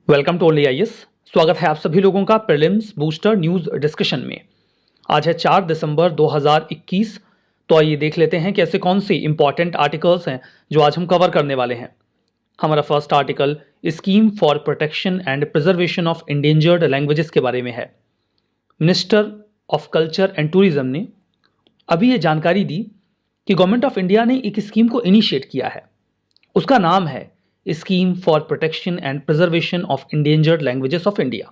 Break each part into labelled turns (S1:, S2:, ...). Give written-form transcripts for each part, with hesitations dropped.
S1: Welcome to only IAS. स्वागत है आप सभी लोगों का प्रीलिम्स बूस्टर न्यूज डिस्कशन में। आज है 4 दिसंबर 2021। तो आइए देख लेते हैं कि ऐसे कौन से इंपॉर्टेंट आर्टिकल्स हैं जो आज हम कवर करने वाले हैं। हमारा first article scheme for protection and preservation of endangered languages के बारे में है। Minister of culture and tourism ने अभी ये जानकारी दी कि गवर्नमेंट ऑफ इंडिया ने एक स्कीम को इनिशिएट किया है। उसका नाम है scheme for protection and preservation of endangered languages of India.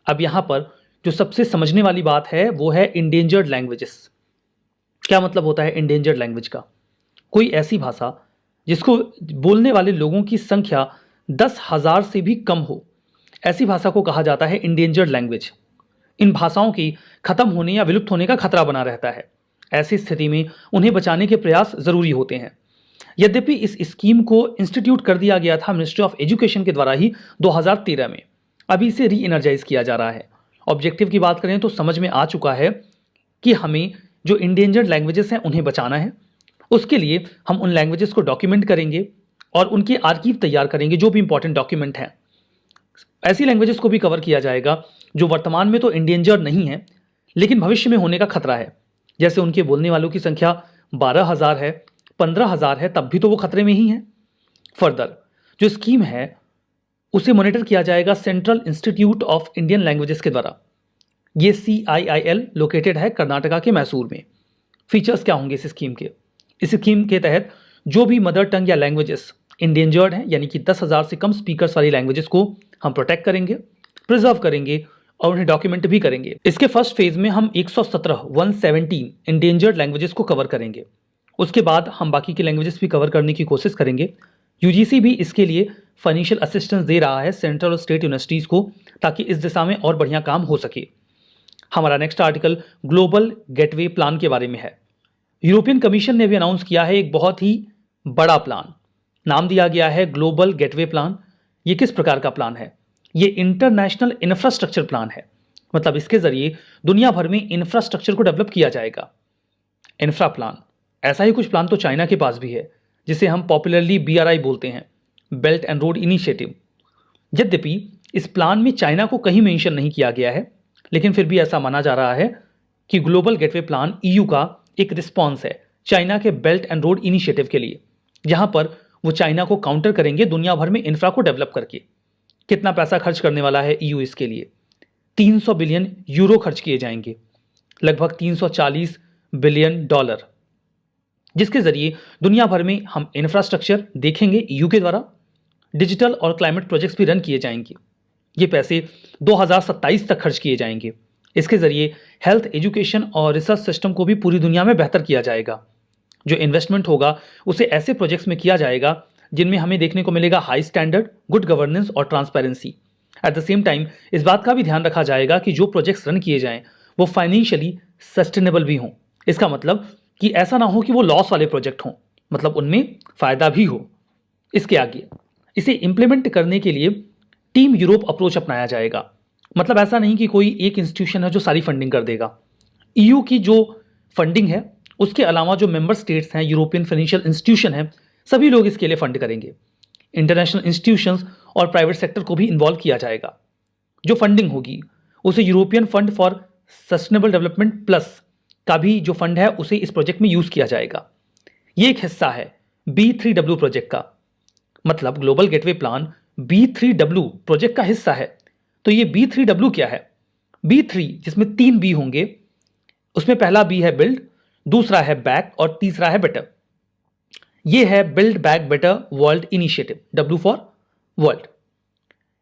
S1: अब यहाँ पर जो सबसे समझने वाली बात है वो है इंडेंजर्ड लैंग्वेजेस। क्या मतलब होता है इंडेंजर्ड लैंग्वेज का? कोई ऐसी भाषा जिसको बोलने वाले लोगों की संख्या 10,000 से भी कम हो, ऐसी भाषा को कहा जाता है इंडेंजर्ड लैंग्वेज। इन भाषाओं की खत्म होने या विलुप्त होने का खतरा बना रहता है। ऐसी स्थिति में उन्हें बचाने के प्रयास जरूरी होते हैं। यद्यपि इस स्कीम को इंस्टीट्यूट कर दिया गया था मिनिस्ट्री ऑफ एजुकेशन के द्वारा ही 2013 में, अभी इसे री एनर्जाइज किया जा रहा है। ऑब्जेक्टिव की बात करें तो समझ में आ चुका है कि हमें जो इंडेंजर्ड लैंग्वेजेस हैं उन्हें बचाना है। उसके लिए हम उन लैंग्वेजेस को डॉक्यूमेंट करेंगे और उनके आर्कीव तैयार करेंगे जो भी इंपॉर्टेंट डॉक्यूमेंट हैं। ऐसी लैंग्वेजेस को भी कवर किया जाएगा जो वर्तमान में तो इंडेंजर्ड नहीं है लेकिन भविष्य में होने का खतरा है। जैसे उनके बोलने वालों की संख्या 12,000 है, 15,000 है, तब भी तो वो खतरे में ही है। फर्दर जो स्कीम है उसे मॉनिटर किया जाएगा central institute of Indian languages के द्वारा। ये CIIL लोकेटेड है कर्नाटका के मैसूर में। फीचर्स क्या होंगे इस स्कीम के? इस स्कीम के तहत जो भी मदर टंग या लैंग्वेजेस इंडेंजर्ड हैं, यानी कि 10,000 से कम स्पीकर्स वाली लैंग्वेजेस को हम प्रोटेक्ट करेंगे, प्रिजर्व करेंगे और उन्हें डॉक्यूमेंट भी करेंगे। इसके फर्स्ट फेज में हम 117 इंडेंजर्ड लैंग्वेजेस को कवर करेंगे। उसके बाद हम बाकी की लैंग्वेजेस भी कवर करने की कोशिश करेंगे। UGC भी इसके लिए फाइनेंशियल असिस्टेंस दे रहा है सेंट्रल और स्टेट यूनिवर्सिटीज़ को, ताकि इस दिशा में और बढ़िया काम हो सके। हमारा next article global gateway plan के बारे में है। यूरोपियन कमीशन ने भी अनाउंस किया है एक बहुत ही बड़ा प्लान। नाम दिया गया है ग्लोबल गेटवे प्लान। ये किस प्रकार का प्लान है? ये इंटरनेशनल इंफ्रास्ट्रक्चर प्लान है। मतलब इसके जरिए दुनिया भर में इंफ्रास्ट्रक्चर को डेवलप किया जाएगा। इंफ्रा प्लान, ऐसा ही कुछ प्लान तो चाइना के पास भी है, जिसे हम पॉपुलरली BRI बोलते हैं, बेल्ट एंड रोड इनिशिएटिव। यद्यपि इस प्लान में चाइना को कहीं मेंशन नहीं किया गया है, लेकिन फिर भी ऐसा माना जा रहा है कि ग्लोबल गेटवे प्लान EU का एक रिस्पॉन्स है चाइना के बेल्ट एंड रोड इनिशिएटिव के लिए, जहां पर वो चाइना को काउंटर करेंगे दुनिया भर में इंफ्रा को डेवलप करके। कितना पैसा खर्च करने वाला है EU इसके लिए? 300 बिलियन यूरो खर्च किए जाएंगे, लगभग $340 बिलियन, जिसके जरिए दुनिया भर में हम इंफ्रास्ट्रक्चर देखेंगे EU के द्वारा। डिजिटल और क्लाइमेट प्रोजेक्ट्स भी रन किए जाएंगे। ये पैसे 2027 तक खर्च किए जाएंगे। इसके जरिए हेल्थ, एजुकेशन और रिसर्च सिस्टम को भी पूरी दुनिया में बेहतर किया जाएगा। जो इन्वेस्टमेंट होगा उसे ऐसे प्रोजेक्ट्स में किया जाएगा जिनमें हमें देखने को मिलेगा हाई स्टैंडर्ड, गुड गवर्नेंस और transparency. At the same time इस बात का भी ध्यान रखा जाएगा कि जो प्रोजेक्ट्स रन किए जाएं वो फाइनेंशियली सस्टेनेबल भी हों। इसका मतलब कि ऐसा ना हो कि वो लॉस वाले प्रोजेक्ट हों, मतलब उनमें फायदा भी हो। इसके आगे इसे इंप्लीमेंट करने के लिए टीम यूरोप अप्रोच अपनाया जाएगा। मतलब ऐसा नहीं कि कोई एक इंस्टीट्यूशन है जो सारी फंडिंग कर देगा। EU की जो फंडिंग है उसके अलावा जो मेंबर स्टेट्स हैं, यूरोपियन फाइनेंशियल इंस्टीट्यूशन है, सभी लोग इसके लिए फंड करेंगे। इंटरनेशनल इंस्टीट्यूशंस और प्राइवेट सेक्टर को भी इन्वॉल्व किया जाएगा। जो फंडिंग होगी उसे European fund for sustainable development plus का भी जो फंड है उसे इस प्रोजेक्ट में यूज किया जाएगा। ये एक हिस्सा है B3W प्रोजेक्ट का। मतलब global gateway plan B3W project का हिस्सा है। तो ये B3W क्या है? B3 जिसमें 3 B होंगे, उसमें पहला B है बिल्ड, दूसरा है बैक और तीसरा है बेटर। ये है build back better world initiative, W for world.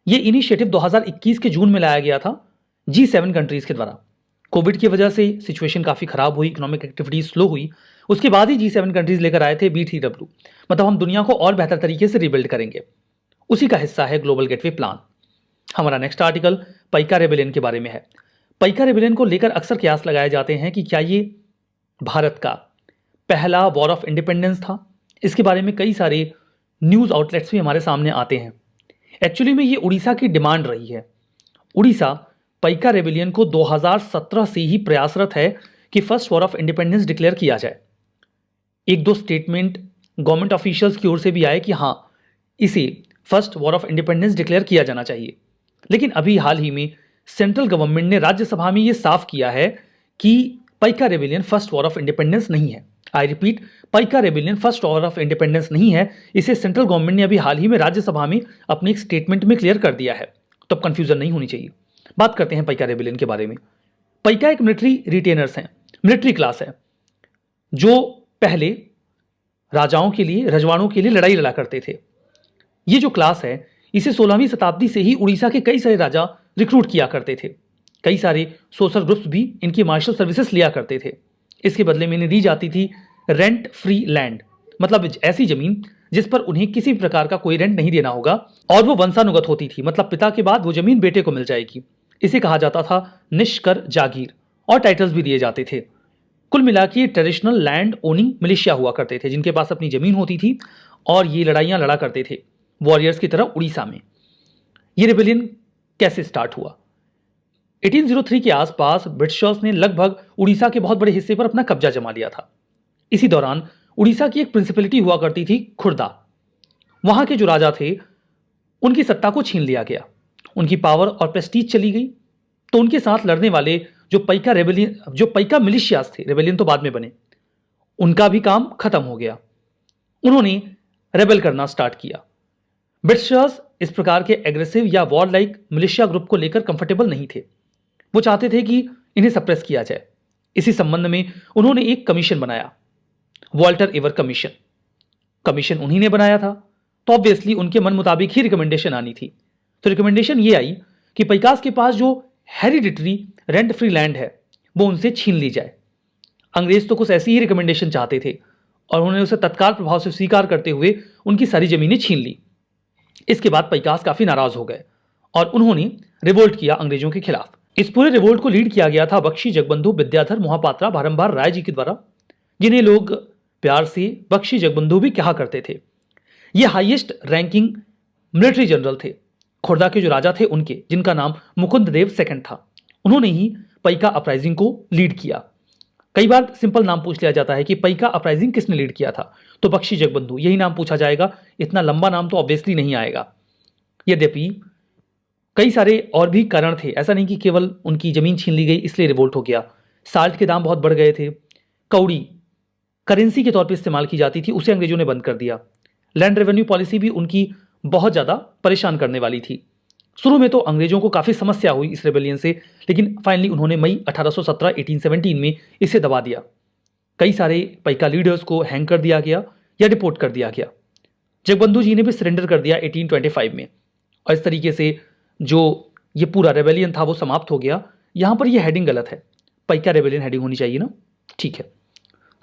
S1: ये इनिशिएटिव 2021 के जून में लाया गया था G7 कंट्रीज के द्वारा। कोविड की वजह से सिचुएशन काफ़ी ख़राब हुई, इकोनॉमिक एक्टिविटीज स्लो हुई, उसके बाद ही G7 कंट्रीज लेकर आए थे B3W। मतलब हम दुनिया को और बेहतर तरीके से रिबिल्ड करेंगे। उसी का हिस्सा है ग्लोबल गेटवे प्लान। हमारा नेक्स्ट आर्टिकल पाइका रेबेलियन के बारे में है। पाइका रेबेलियन को लेकर अक्सर कयास लगाए जाते हैं कि क्या ये भारत का पहला वॉर ऑफ इंडिपेंडेंस था। इसके बारे में कई सारे न्यूज़ आउटलेट्स भी हमारे सामने आते हैं। एक्चुअली में ये उड़ीसा की डिमांड रही है। उड़ीसा पाइका रेबेलियन को 2017 से ही प्रयासरत है कि first war of independence declare किया जाए। एक दो स्टेटमेंट गवर्नमेंट ऑफिशियल्स की ओर से भी आए कि हाँ, इसे first war of independence declare किया जाना चाहिए। लेकिन अभी हाल ही में सेंट्रल गवर्नमेंट ने राज्यसभा में यह साफ किया है कि Paika rebellion first war of independence नहीं है। I repeat, Paika rebellion first war of independence नहीं है। इसे सेंट्रल गवर्नमेंट ने अभी हाल ही में राज्यसभा में अपने एक स्टेटमेंट में क्लियर कर दिया है, तो अब कंफ्यूजन नहीं होनी चाहिए। बात करते हैं पाइका रेबेलियन के बारे में। पाइका एक मिलिट्री रिटेनर्स हैं, मिलिट्री क्लास है जो पहले राजाओं के लिए, रजवाड़ों के लिए लड़ाई लड़ा करते थे। ये जो क्लास है इसे 16वीं शताब्दी से ही उड़ीसा के कई सारे राजा रिक्रूट किया करते थे। कई सारे सोशल ग्रुप्स भी इनकी मार्शल सर्विसेज लिया करते थे। इसके बदले में इन्हें दी जाती थी रेंट फ्री लैंड, मतलब ऐसी जमीन जिस पर उन्हें किसी भी प्रकार का कोई रेंट नहीं देना होगा और वो वंशानुगत होती थी, मतलब पिता के बाद वो जमीन बेटे को मिल जाएगी। इसे कहा जाता था निष्कर जागीर, और टाइटल्स भी दिए जाते थे। कुल मिलाकर ये ट्रेडिशनल लैंड ओनिंग मिलिशिया हुआ करते थे जिनके पास अपनी जमीन होती थी और ये लड़ाइयां लड़ा करते थे वॉरियर्स की तरह उड़ीसा में। ये रेबेलियन कैसे स्टार्ट हुआ? 1803 के आसपास ब्रिटिशर्स ने लगभग उड़ीसा के बहुत बड़े हिस्से पर अपना कब्जा जमा लिया था। इसी दौरान उड़ीसा की एक प्रिंसिपलिटी हुआ करती थी खुर्दा। वहां के जो राजा थे उनकी सत्ता को छीन लिया गया, उनकी पावर और प्रेस्टीज चली गई। तो उनके साथ लड़ने वाले जो पाइका मिलिशियास थे, रेबेलियन तो बाद में बने, उनका भी काम खत्म हो गया। उन्होंने रेबेल करना स्टार्ट किया। ब्रिटिशर्स इस प्रकार के एग्रेसिव या वॉर लाइक मिलिशिया ग्रुप को लेकर कंफर्टेबल नहीं थे। वो चाहते थे कि इन्हें सप्रेस किया जाए। इसी संबंध में उन्होंने एक कमीशन बनाया, वॉल्टर एवर कमीशन। कमीशन उन्हीं ने बनाया था, तो ऑब्वियसली उनके मन मुताबिक ही रिकमेंडेशन आनी थी। तो रिकमेंडेशन ये आई कि पाइकास के पास जो हेरिडिटरी रेंट फ्री लैंड है वो उनसे छीन ली जाए। अंग्रेज तो कुछ ऐसी ही रिकमेंडेशन चाहते थे और उन्होंने उसे तत्काल प्रभाव से स्वीकार करते हुए उनकी सारी जमीनें छीन ली। इसके बाद पाइकास काफी नाराज हो गए और उन्होंने रिवोल्ट किया अंग्रेजों के खिलाफ। इस पूरे रिवोल्ट को लीड किया गया था बख्शी जगबंधु विद्याधर मोहापात्रा भारंभार राय जी के द्वारा, जिन्हें लोग प्यार से बख्शी जगबंधु भी कहा करते थे। ये हाईएस्ट रैंकिंग मिलिट्री जनरल थे खुर्दा के जो राजा थे उनके, जिनका नाम मुकुंद देव सेकंड था। उन्होंने ही पाइका अपराइजिंग को लीड किया। कई बार सिंपल नाम पूछ लिया जाता है कि पाइका अपराइजिंग किसने लीड किया था, तो बख्शी जगबंधु यही नाम पूछा जाएगा। इतना लंबा नाम तो ऑब्वियसली नहीं आएगा। यद्यपि कई सारे और भी कारण थे, ऐसा नहीं कि केवल उनकी जमीन छीन ली गई इसलिए रिवोल्ट हो गया। साल्ट के दाम बहुत बढ़ गए थे, कौड़ी करेंसी के तौर पर इस्तेमाल की जाती थी, उसे अंग्रेजों ने बंद कर दिया। लैंड रेवेन्यू पॉलिसी भी उनकी बहुत ज़्यादा परेशान करने वाली थी। शुरू में तो अंग्रेजों को काफ़ी समस्या हुई इस रेबेलियन से, लेकिन फाइनली उन्होंने मई 1817 1817 में इसे दबा दिया। कई सारे पाइका लीडर्स को हैंग कर दिया गया या डिपोर्ट कर दिया गया। जगबंधु जी ने भी सरेंडर कर दिया 1825 में, और इस तरीके से जो ये पूरा रेबेलियन था वो समाप्त हो गया। यहाँ पर ये हेडिंग गलत है, पाइका रेबेलियन हेडिंग होनी चाहिए ना। ठीक है,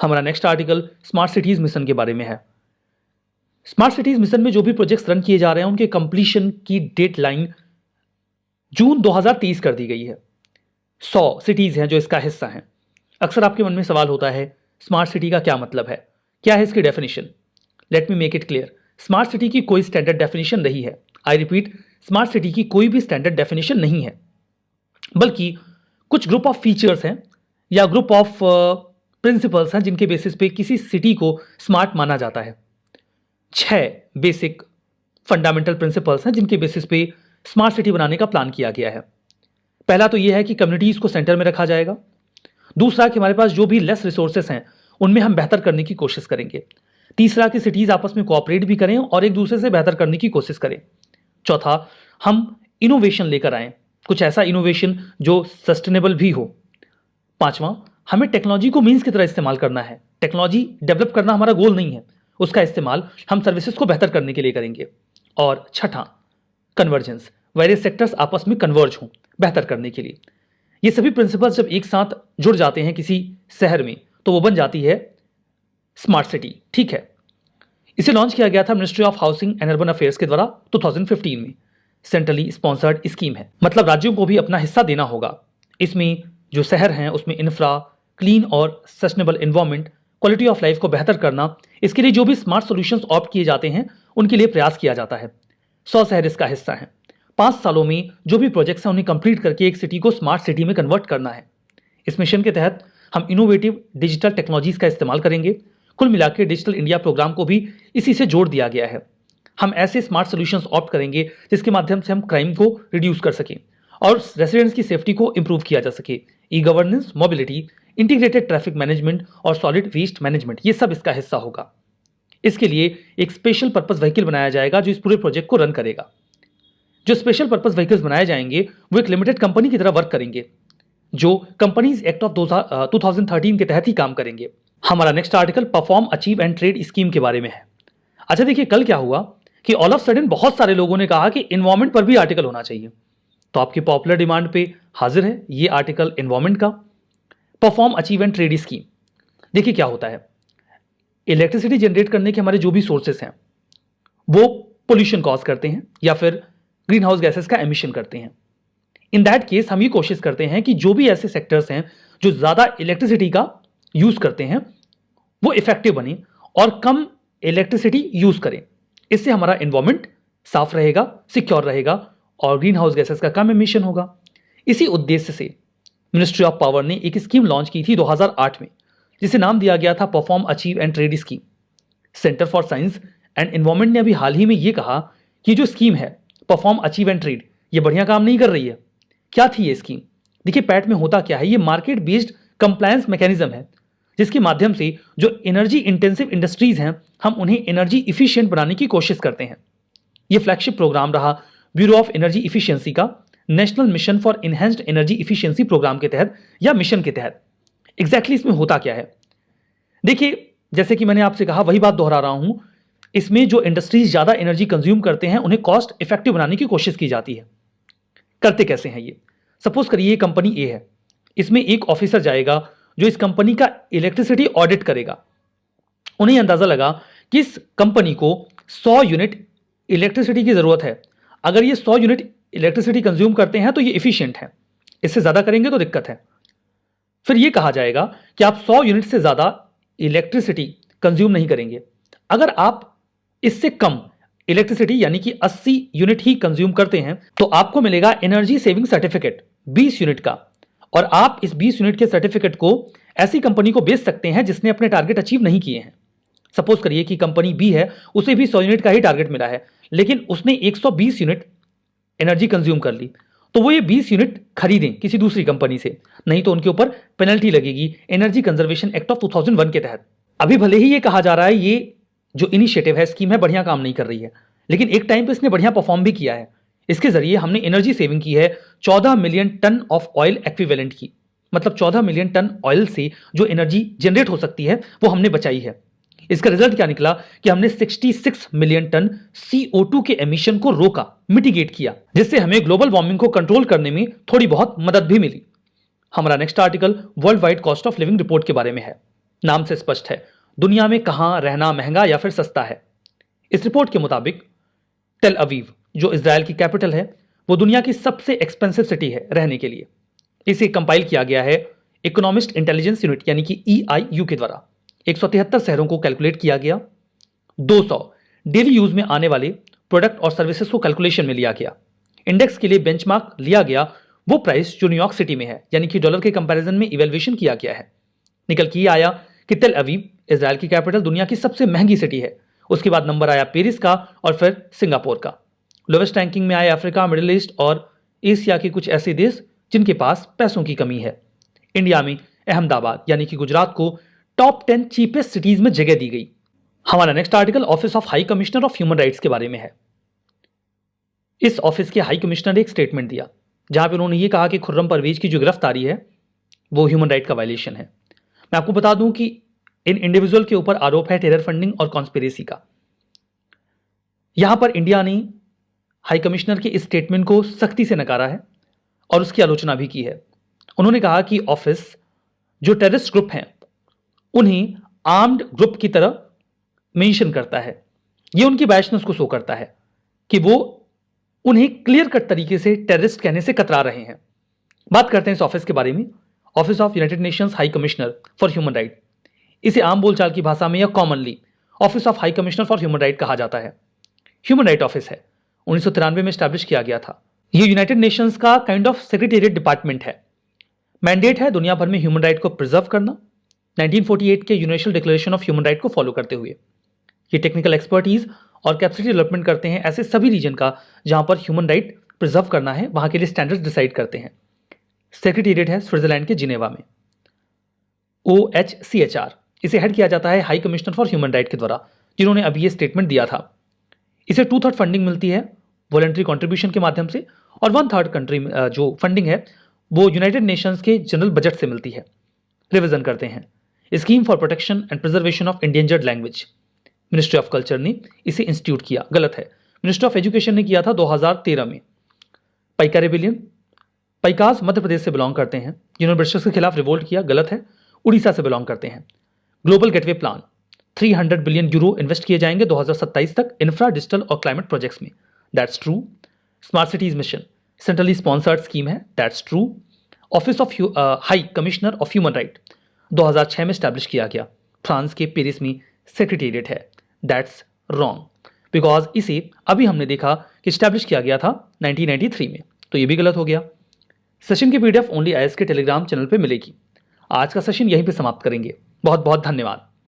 S1: हमारा next article smart cities mission के बारे में है। स्मार्ट सिटीज़ मिशन में जो भी प्रोजेक्ट्स रन किए जा रहे हैं उनके कंप्लीशन की डेडलाइन जून 2023 कर दी गई है। 100 सिटीज़ हैं जो इसका हिस्सा हैं। अक्सर आपके मन में सवाल होता है स्मार्ट सिटी का क्या मतलब है, क्या है इसकी definition. Let me make it clear. Smart city की कोई स्टैंडर्ड डेफिनेशन नहीं है। आई रिपीट, स्मार्ट सिटी की कोई भी स्टैंडर्ड डेफिनेशन नहीं है, बल्कि कुछ ग्रुप ऑफ फीचर्स हैं या ग्रुप ऑफ प्रिंसिपल्स हैं जिनके बेसिस पे किसी सिटी को स्मार्ट माना जाता है। 6 बेसिक फंडामेंटल प्रिंसिपल्स हैं जिनके बेसिस पे स्मार्ट सिटी बनाने का प्लान किया गया है। पहला तो यह है कि कम्युनिटीज़ को सेंटर में रखा जाएगा। दूसरा कि हमारे पास जो भी लेस रिसोर्सेस हैं उनमें हम बेहतर करने की कोशिश करेंगे। तीसरा कि सिटीज़ आपस में कोऑपरेट भी करें और एक दूसरे से बेहतर करने की कोशिश करें। चौथा, हम इनोवेशन लेकर आएँ, कुछ ऐसा इनोवेशन जो सस्टेनेबल भी हो। पांचवा, हमें टेक्नोलॉजी को मीन्स की तरह इस्तेमाल करना है। टेक्नोलॉजी डेवलप करना हमारा गोल नहीं है, उसका इस्तेमाल हम सर्विसेज को बेहतर करने के लिए करेंगे। और छठा, कन्वर्जेंस, वेरियस सेक्टर्स आपस में कन्वर्ज हों बेहतर करने के लिए। ये सभी प्रिंसिपल्स जब एक साथ जुड़ जाते हैं किसी शहर में तो वो बन जाती है स्मार्ट सिटी। ठीक है, इसे लॉन्च किया गया था ministry of housing and urban affairs के द्वारा 2015 में। सेंट्रली स्पॉन्सर्ड स्कीम है, मतलब राज्यों को भी अपना हिस्सा देना होगा। इसमें जो शहर हैं उसमें इंफ्रा, क्लीन और sustainable environment, quality of life को बेहतर करना, इसके लिए जो भी स्मार्ट सॉल्यूशंस ऑप्ट किए जाते हैं उनके लिए प्रयास किया जाता है। 100 शहर इसका हिस्सा हैं। 5 सालों में जो भी प्रोजेक्ट्स हैं उन्हें कंप्लीट करके एक सिटी को स्मार्ट सिटी में कन्वर्ट करना है। इस मिशन के तहत हम इनोवेटिव डिजिटल टेक्नोलॉजीज का इस्तेमाल करेंगे। कुल मिलाकर डिजिटल इंडिया प्रोग्राम को भी इसी से जोड़ दिया गया है। हम ऐसे स्मार्ट सॉल्यूशंस ऑप्ट करेंगे जिसके माध्यम से हम क्राइम को रिड्यूस कर सकें और रेसिडेंट्स की सेफ्टी को इंप्रूव किया जा सके। E governance, mobility, integrated traffic management और सॉलिड वेस्ट मैनेजमेंट, ये सब इसका हिस्सा होगा। इसके लिए एक स्पेशल पर्पस व्हीकल बनाया जाएगा जो इस पूरे प्रोजेक्ट को रन करेगा। जो स्पेशल पर्पस व्हीकल्स बनाए जाएंगे वो एक लिमिटेड कंपनी की तरह वर्क करेंगे जो कंपनीज एक्ट ऑफ 2013 के तहत ही काम करेंगे। हमारा next article perform, achieve and trade scheme के बारे में है। अच्छा देखिए, कल क्या हुआ कि ऑल ऑफ सडन बहुत सारे लोगों ने कहा कि एनवायरमेंट पर भी आर्टिकल होना चाहिए। तो आपकी पॉपुलर डिमांड पे हाजिर है ये आर्टिकल एनवायरमेंट का, perform, achieve and trade scheme. देखिए क्या होता है, इलेक्ट्रिसिटी जनरेट करने के हमारे जो भी सोर्सेस हैं वो पोल्यूशन कॉज करते हैं या फिर ग्रीन हाउस गैसेस का एमिशन करते हैं। इन दैट केस हम ये कोशिश करते हैं कि जो भी ऐसे सेक्टर्स हैं जो ज़्यादा इलेक्ट्रिसिटी का यूज़ करते हैं वो इफेक्टिव बने और कम इलेक्ट्रिसिटी यूज़ करें। इससे हमारा एनवायरमेंट साफ रहेगा, सिक्योर रहेगा और ग्रीन हाउस गैसेस का कम एमिशन होगा। इसी उद्देश्य से मिनिस्ट्री ऑफ पावर ने एक स्कीम लॉन्च की थी 2008 में, जिसे नाम दिया गया था perform, achieve and trade scheme. Centre for science and environment ने अभी हाल ही में ये कहा कि जो स्कीम है परफॉर्म, अचीव एंड ट्रेड, ये बढ़िया काम नहीं कर रही है। क्या थी ये स्कीम? देखिए पैट में होता क्या है, ये मार्केट बेस्ड कंप्लायंस मैकेनिज्म है जिसके माध्यम से जो एनर्जी इंटेंसिव इंडस्ट्रीज हैं हम उन्हें एनर्जी इफिशिएंट बनाने की कोशिश करते हैं। ये फ्लैगशिप प्रोग्राम रहा ब्यूरो ऑफ एनर्जी इफिशियंसी का, national mission for enhanced energy efficiency programme के तहत या मिशन के तहत। एग्जैक्टली इसमें होता क्या है, देखिए जैसे कि मैंने आपसे कहा, वही बात दोहरा रहा हूं, इसमें जो इंडस्ट्रीज ज्यादा एनर्जी कंज्यूम करते हैं उन्हें कॉस्ट इफेक्टिव बनाने की कोशिश की जाती है। करते कैसे हैं ये? सपोज करिए ये कंपनी ए है, इसमें एक ऑफिसर जाएगा जो इस कंपनी का इलेक्ट्रिसिटी ऑडिट करेगा। उन्हें अंदाजा लगा कि इस कंपनी को 100 यूनिट इलेक्ट्रिसिटी की जरूरत है। अगर ये 100 यूनिट इलेक्ट्रिसिटी कंज्यूम करते हैं तो ये इफिशियंट है, इससे ज्यादा करेंगे तो दिक्कत है। फिर ये कहा जाएगा कि आप 100 यूनिट से ज्यादा इलेक्ट्रिसिटी कंज्यूम नहीं करेंगे। अगर आप इससे कम इलेक्ट्रिसिटी यानी कि 80 यूनिट ही कंज्यूम करते हैं तो आपको मिलेगा एनर्जी सेविंग सर्टिफिकेट 20 यूनिट का, और आप इस 20 यूनिट के सर्टिफिकेट को ऐसी कंपनी को बेच सकते हैं जिसने अपने टारगेट अचीव नहीं किए हैं। सपोज करिए कि कंपनी बी है, उसे भी 100 यूनिट का ही टारगेट मिला है लेकिन उसने 120 यूनिट एनर्जी कंज्यूम कर ली, तो वो ये 20 यूनिट खरीदें किसी दूसरी कंपनी से, नहीं तो उनके ऊपर पेनल्टी लगेगी एनर्जी कंजर्वेशन एक्ट ऑफ 2001 के तहत। अभी भले ही ये कहा जा रहा है ये जो इनिशिएटिव है, स्कीम है, बढ़िया काम नहीं कर रही है, लेकिन एक टाइम पे इसने बढ़िया परफॉर्म भी किया है। इसके जरिए हमने एनर्जी सेविंग की है 14 million ton of oil equivalent की, मतलब 14 मिलियन टन ऑयल से जो एनर्जी जनरेट हो सकती है वो हमने बचाई है। इसका रिजल्ट क्या निकला कि हमने 66 मिलियन टन CO2 के एमिशन को रोका, मिटिगेट किया, जिससे हमें ग्लोबल वार्मिंग को कंट्रोल करने में थोड़ी बहुत मदद भी मिली। हमारा next article world wide cost of living report के बारे में है। नाम से स्पष्ट है, दुनिया में कहां रहना महंगा या फिर सस्ता है। इस रिपोर्ट के मुताबिक टेल अवीव, जो इजराइल की कैपिटल है, वो दुनिया की सबसे एक्सपेंसिव सिटी है रहने के लिए। इसे कंपाइल किया गया है इकोनॉमिस्ट इंटेलिजेंस यूनिट यानी कि EIU के द्वारा। 173 शहरों को कैलकुलेट किया गया, 200 डेली यूज में आने वाले प्रोडक्ट और सर्विसेज को कैलकुलेशन में लिया गया। इंडेक्स के लिए बेंचमार्क लिया गया वो प्राइस जो न्यूयॉर्क सिटी में है, यानी कि डॉलर के कंपैरिजन में इवैल्यूएशन किया गया है। निकल के ये आया कि टेल अवीव, इजराइल की कैपिटल, दुनिया की सबसे महंगी सिटी है। उसके बाद नंबर आया पेरिस का और फिर सिंगापुर का। लोवेस्ट रैंकिंग में आए अफ्रीका, मिडिल ईस्ट और एशिया के कुछ ऐसे देश जिनके पास पैसों की कमी है। इंडिया में अहमदाबाद यानी कि गुजरात को टॉप 10 चीपेस्ट सिटीज में जगह दी गई। हमारा next article office of high commissioner of human rights के बारे में है। इस ऑफिस के हाई कमिश्नर ने एक स्टेटमेंट दिया जहां पर उन्होंने ये कहा कि खुर्रम परवेज की जो गिरफ्तारी है वो ह्यूमन राइट का वायलेशन है। मैं आपको बता दूं कि इन इंडिविजुअल के ऊपर आरोप है टेरर फंडिंग और कॉन्स्पिरेसी का। यहां पर इंडिया ने हाई कमिश्नर के इस स्टेटमेंट को सख्ती से नकारा है और उसकी आलोचना भी की है। उन्होंने कहा कि ऑफिस जो टेररिस्ट ग्रुप हैं उन्हें आर्म्ड ग्रुप की तरह मेंशन करता है। यह उनकी बायसनेस को शो करता है कि वो उन्हें क्लियर कट तरीके से टेररिस्ट कहने से कतरा रहे हैं। बात करते हैं इस ऑफिस के बारे में। Office of United Nations high commissioner for human right, इसे आम बोलचाल की भाषा में या commonly office of high commissioner for human right कहा जाता है। ह्यूमन राइट ऑफिस है, 1993 में स्टैब्लिश किया गया था। यह यूनाइटेड नेशंस का काइंड ऑफ सेक्रेटेरिएट डिपार्टमेंट है। मैंडेट है दुनिया भर में ह्यूमन राइट को प्रिजर्व करना, 1948 के universal declaration of human right को फॉलो करते हुए। ये टेक्निकल एक्सपर्टीज और कैपेसिटी डेवलपमेंट करते हैं ऐसे सभी रीजन का जहां पर ह्यूमन राइट प्रिजर्व करना है, वहां के लिए स्टैंडर्ड्स डिसाइड करते हैं। सेक्रेटेरिएट है स्विट्जरलैंड के जिनेवा में। OHCHR इसे हेड किया जाता है high commissioner for human right के द्वारा, जिन्होंने अभी ये स्टेटमेंट दिया था। इसे 2/3 फंडिंग मिलती है वॉलंटरी कंट्रीब्यूशन के माध्यम से, और 1/3 कंट्री जो फंडिंग है वो यूनाइटेड नेशंस के जनरल बजट से मिलती है। रिविजन करते हैं। Scheme for protection and preservation of endangered language, ministry of culture ने इसे इंस्टीट्यूट किया, गलत है। मिनिस्ट्री ऑफ एजुकेशन ने किया था 2013 में। पाइका रेबिलियन, पाइकास मध्य प्रदेश से बिलोंग करते हैं, जिन्होंने ब्रिटिशर्स के खिलाफ रिवोल्ट किया, गलत है। उड़ीसा से बिलोंग करते हैं। Global gateway plan, 300 billion euro invest किए जाएंगे 2027 तक इंफ्रा, डिजिटल और क्लाइमेट प्रोजेक्ट्स में, that's true. Smart cities mission centrally sponsored scheme है, that's true. Office of high commissioner of human right 2006 में स्टैब्लिश किया गया, फ्रांस के पेरिस में सेक्रेटेरिएट है, दैट्स रॉन्ग, बिकॉज इसे अभी हमने देखा कि स्टैब्लिश किया गया था 1993 में, तो ये भी गलत हो गया। सेशन की PDF ओनली IAS के टेलीग्राम चैनल पे मिलेगी। आज का सेशन यहीं पे समाप्त करेंगे। बहुत बहुत धन्यवाद।